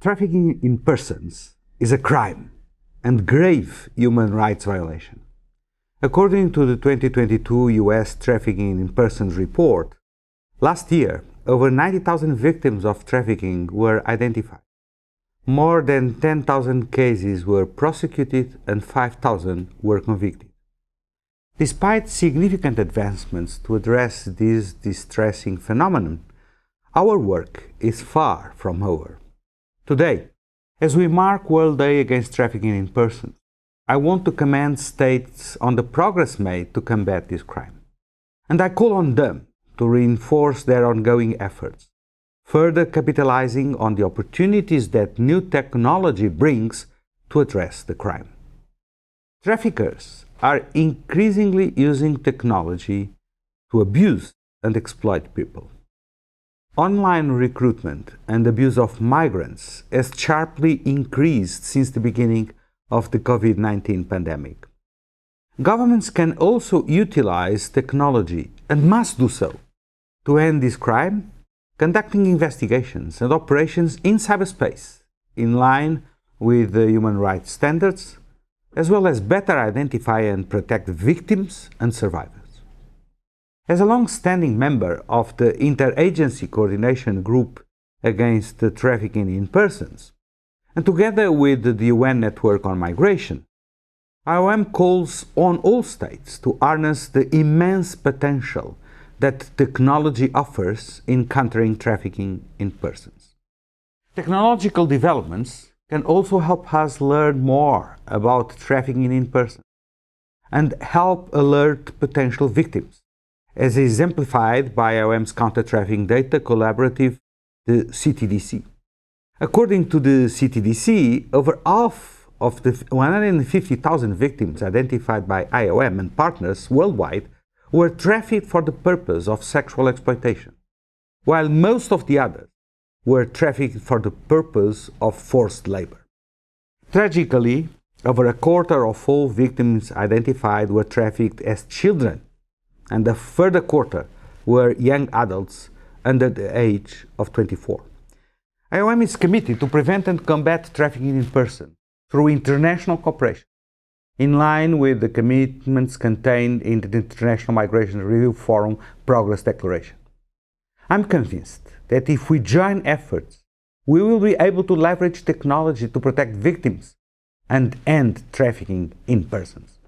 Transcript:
Trafficking in persons is a crime and grave human rights violation. According to the 2022 US Trafficking in Persons report, last year, over 90,000 victims of trafficking were identified. More than 10,000 cases were prosecuted and 5,000 were convicted. Despite significant advancements to address this distressing phenomenon, our work is far from over. Today, as we mark World Day Against Trafficking in Persons, I want to commend states on the progress made to combat this crime. And I call on them to reinforce their ongoing efforts, further capitalizing on the opportunities that new technology brings to address the crime. Traffickers are increasingly using technology to abuse and exploit people. Online recruitment and abuse of migrants has sharply increased since the beginning of the COVID-19 pandemic. Governments can also utilize technology, and must do so, to end this crime, conducting investigations and operations in cyberspace in line with the human rights standards, as well as better identify and protect victims and survivors. As a long-standing member of the Interagency Coordination Group Against Trafficking in Persons, and together with the UN Network on Migration, IOM calls on all states to harness the immense potential that technology offers in countering trafficking in persons. Technological developments can also help us learn more about trafficking in persons and help alert potential victims, as exemplified by IOM's counter-trafficking data collaborative, the CTDC. According to the CTDC, over half of the 150,000 victims identified by IOM and partners worldwide were trafficked for the purpose of sexual exploitation, while most of the others were trafficked for the purpose of forced labor. Tragically, over a quarter of all victims identified were trafficked as children, and a further quarter were young adults under the age of 24. IOM is committed to prevent and combat trafficking in persons through international cooperation, in line with the commitments contained in the International Migration Review Forum Progress Declaration. I'm convinced that if we join efforts, we will be able to leverage technology to protect victims and end trafficking in persons.